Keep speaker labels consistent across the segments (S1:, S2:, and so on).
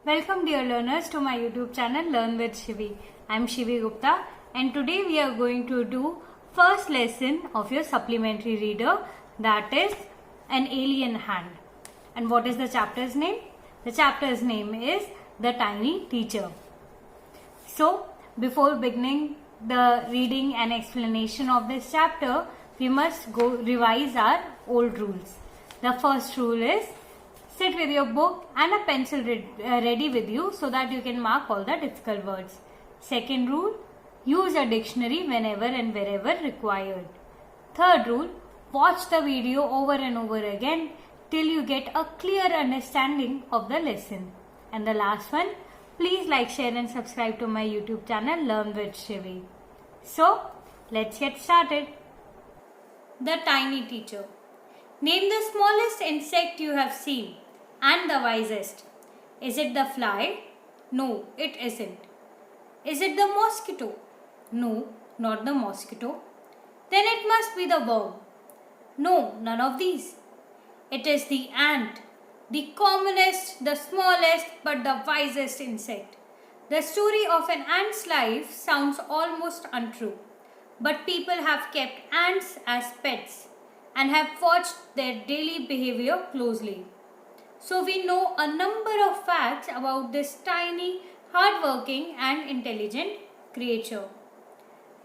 S1: Welcome dear learners to my YouTube channel Learn with Shivi. I am Shivi Gupta and today we are going to do first lesson of your supplementary reader, that is An Alien Hand. And what is the chapter's name? The chapter's name is The Tiny Teacher. So before beginning the reading and explanation of this chapter, we must go revise our old rules. The first rule is sit with your book and a pencil ready with you so that you can mark all the difficult words. Second rule, use a dictionary whenever and wherever required. Third rule, watch the video over and over again till you get a clear understanding of the lesson. And the last one, please like, share and subscribe to my YouTube channel Learn with Shivi. So, let's get started. The Tiny Teacher. Name the smallest insect you have seen and the wisest. Is it the fly? No, it isn't. Is it the mosquito? No, not the mosquito. Then it must be the worm. No, none of these. It is the ant, the commonest, the smallest, but the wisest insect. The story of an ant's life sounds almost untrue, but people have kept ants as pets and have watched their daily behavior closely. So we know a number of facts about this tiny, hardworking and intelligent creature.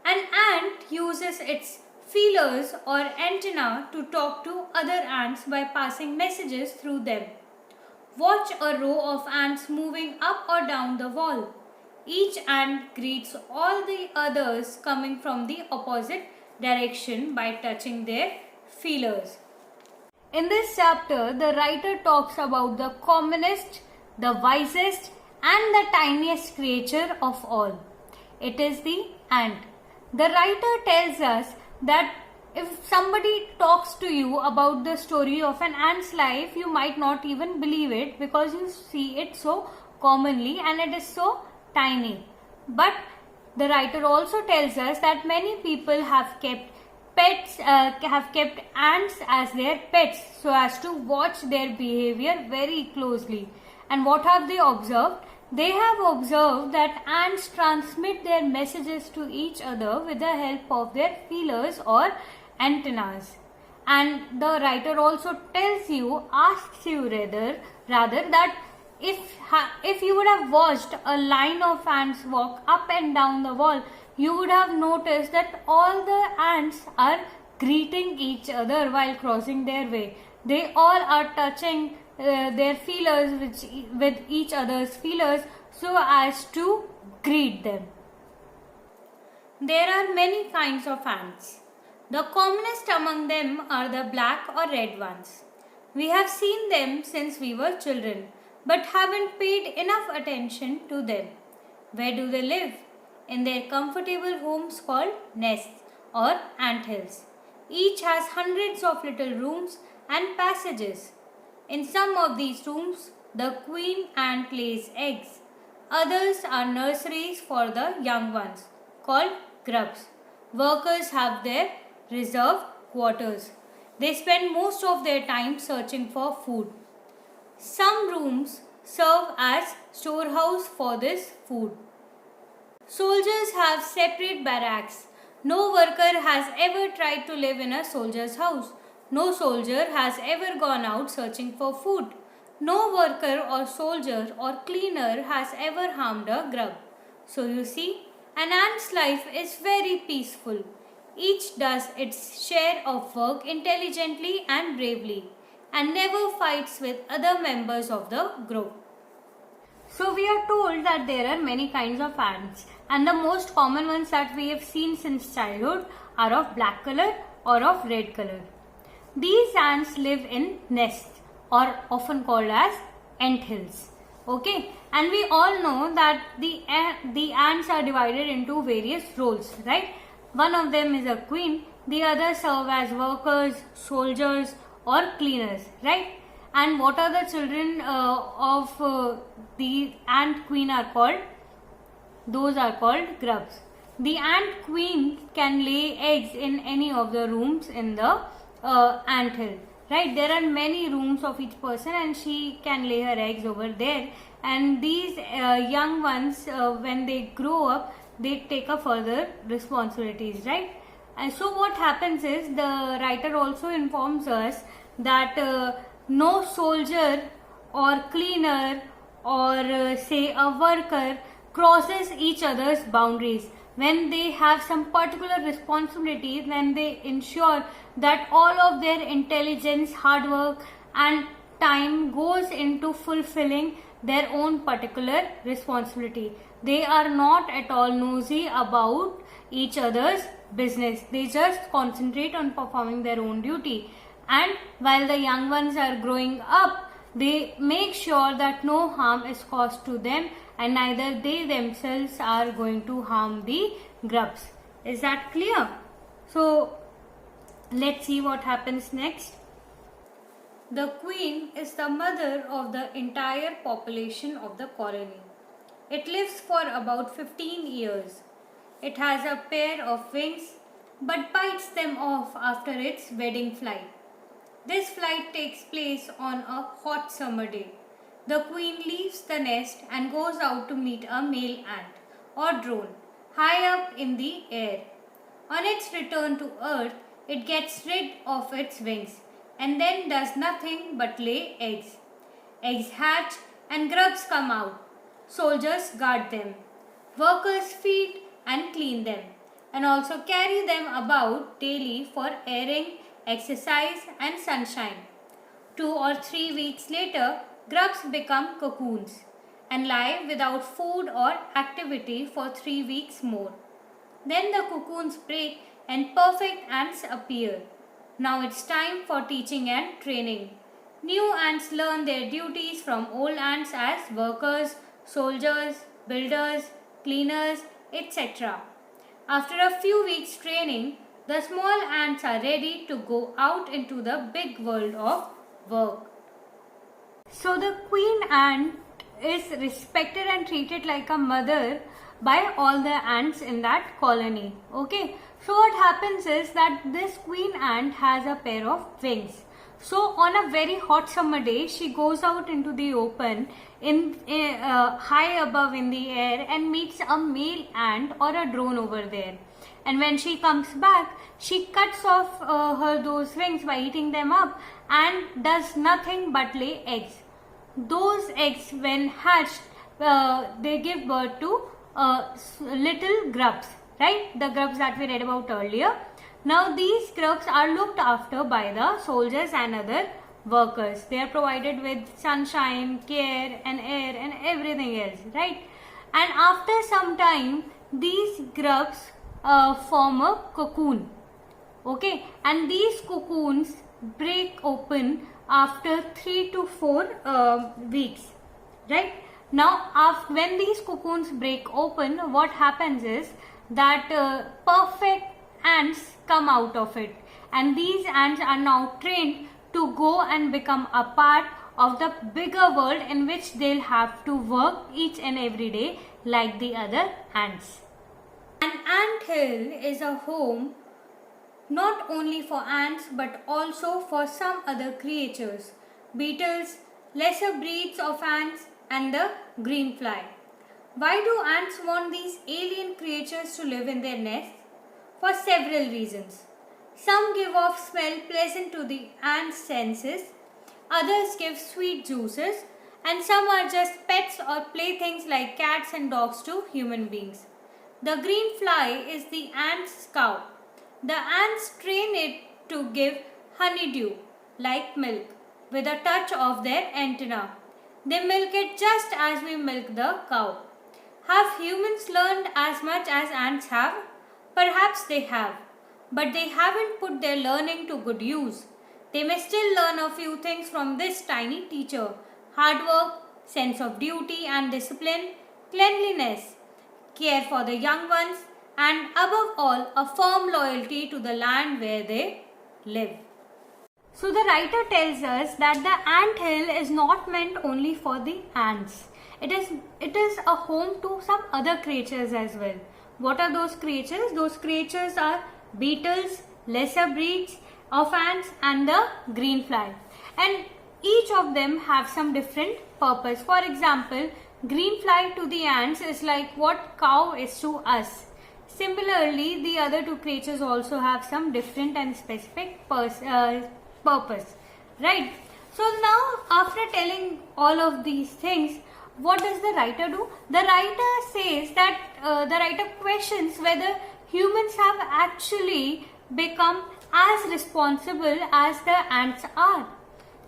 S1: An ant uses its feelers or antenna to talk to other ants by passing messages through them. Watch a row of ants moving up or down the wall. Each ant greets all the others coming from the opposite direction by touching their feelers. In this chapter, the writer talks about the commonest, the wisest and the tiniest creature of all. It is the ant. The writer tells us that if somebody talks to you about the story of an ant's life, you might not even believe it because you see it so commonly and it is so tiny. But the writer also tells us that many people have kept ants as their pets so as to watch their behavior very closely. And what have they observed? They have observed that ants transmit their messages to each other with the help of their feelers or antennas. And the writer also asks you rather that if you would have watched a line of ants walk up and down the wall, you would have noticed that all the ants are greeting each other while crossing their way. They all are touching their feelers with each other's feelers so as to greet them. There are many kinds of ants. The commonest among them are the black or red ones. We have seen them since we were children, but haven't paid enough attention to them. Where do they live? In their comfortable homes called nests or anthills. Each has hundreds of little rooms and passages. In some of these rooms, the queen ant lays eggs. Others are nurseries for the young ones, called grubs. Workers have their reserved quarters. They spend most of their time searching for food. Some rooms serve as storehouse for this food. Soldiers have separate barracks. No worker has ever tried to live in a soldier's house. No soldier has ever gone out searching for food. No worker or soldier or cleaner has ever harmed a grub. So you see, an ant's life is very peaceful. Each does its share of work intelligently and bravely and never fights with other members of the group. So we are told that there are many kinds of ants, and the most common ones that we have seen since childhood are of black color or of red color. These ants live in nests or often called as anthills. Okay, and we all know that the ants are divided into various roles, right? One of them is a queen, the others serve as workers, soldiers or cleaners, right? And what are the children of the ant queen are called? Those are called grubs. The ant queen can lay eggs in any of the rooms in the anthill, right? There are many rooms of each person and she can lay her eggs over there, and these young ones, when they grow up, they take a further responsibilities, right? And so what happens is, the writer also informs us that no soldier or cleaner or say a worker crosses each other's boundaries. When they have some particular responsibilities, then they ensure that all of their intelligence, hard work and time goes into fulfilling their own particular responsibility. They are not at all nosy about each other's business. They just concentrate on performing their own duty. And while the young ones are growing up, they make sure that no harm is caused to them, and neither they themselves are going to harm the grubs. Is that clear? So let's see what happens next. The queen is the mother of the entire population of the colony. It lives for about 15 years. It has a pair of wings but bites them off after its wedding flight. This flight takes place on a hot summer day. The queen leaves the nest and goes out to meet a male ant or drone high up in the air. On its return to earth, it gets rid of its wings and then does nothing but lay eggs. Eggs hatch and grubs come out. Soldiers guard them. Workers feed and clean them, and also carry them about daily for airing, exercise and sunshine. 2 or 3 weeks later, grubs become cocoons and lie without food or activity for 3 weeks more. Then the cocoons break and perfect ants appear. Now it's time for teaching and training. New ants learn their duties from old ants as workers, soldiers, builders, cleaners, etc. After a few weeks training, the small ants are ready to go out into the big world of work. So the queen ant is respected and treated like a mother by all the ants in that colony. Okay, so what happens is that this queen ant has a pair of wings. So on a very hot summer day, she goes out into the open high above in the air and meets a male ant or a drone over there. And when she comes back, she cuts off those wings by eating them up and does nothing but lay eggs. Those eggs, when hatched, they give birth to little grubs, right? The grubs that we read about earlier. Now these grubs are looked after by the soldiers and other workers. They are provided with sunshine, care and air and everything else, right? And after some time, these grubs form a cocoon. Okay, and these cocoons break open after 3 to 4 weeks, right? Now when these cocoons break open, what happens is that perfect ants come out of it, and these ants are now trained to go and become a part of the bigger world in which they'll have to work each and every day like the other ants. An anthill is a home not only for ants but also for some other creatures, beetles, lesser breeds of ants and the greenfly. Why do ants want these alien creatures to live in their nests? For several reasons. Some give off smell pleasant to the ants' senses, others give sweet juices, and some are just pets or playthings like cats and dogs to human beings. The greenfly is the ant's cow. The ants train it to give honeydew, like milk, with a touch of their antenna. They milk it just as we milk the cow. Have humans learned as much as ants have? Perhaps they have, but they haven't put their learning to good use. They may still learn a few things from this tiny teacher: hard work, sense of duty and discipline, cleanliness, care for the young ones, and above all, a firm loyalty to the land where they live. So the writer tells us that the anthill is not meant only for the ants. It is a home to some other creatures as well. What are those creatures? Those creatures are beetles, lesser breeds of ants and the greenfly. And each of them have some different purpose. For example, green fly to the ants is like what cow is to us. Similarly, the other two creatures also have some different and specific purpose, right? So now, after telling all of these things, what does the writer do? The writer says that the writer questions whether humans have actually become as responsible as the ants are.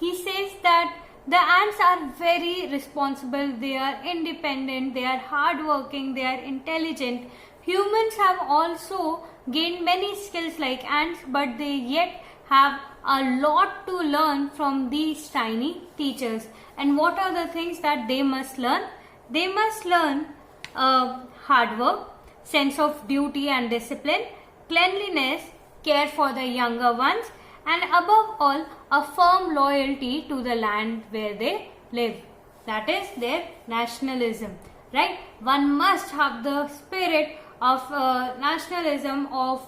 S1: He says that the ants are very responsible, they are independent, they are hardworking, they are intelligent. Humans have also gained many skills like ants, but they yet have a lot to learn from these tiny teachers. And what are the things that they must learn? They must learn hard work, sense of duty and discipline, cleanliness, care for the younger ones, and above all, a firm loyalty to the land where they live. That is their nationalism, right? One must have the spirit of nationalism, of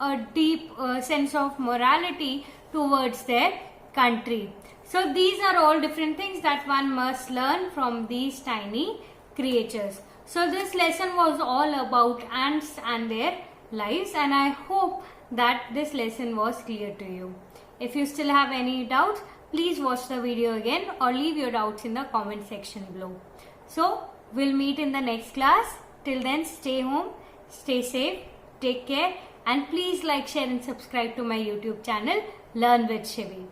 S1: a deep sense of morality towards their country. So these are all different things that one must learn from these tiny creatures. So this lesson was all about ants and their lives, and I hope that this lesson was clear to you. If you still have any doubts, please watch the video again or leave your doubts in the comment section below. So we'll meet in the next class. Till then, stay home, stay safe, take care, and please like, share and subscribe to my YouTube channel, Learn with Shivi.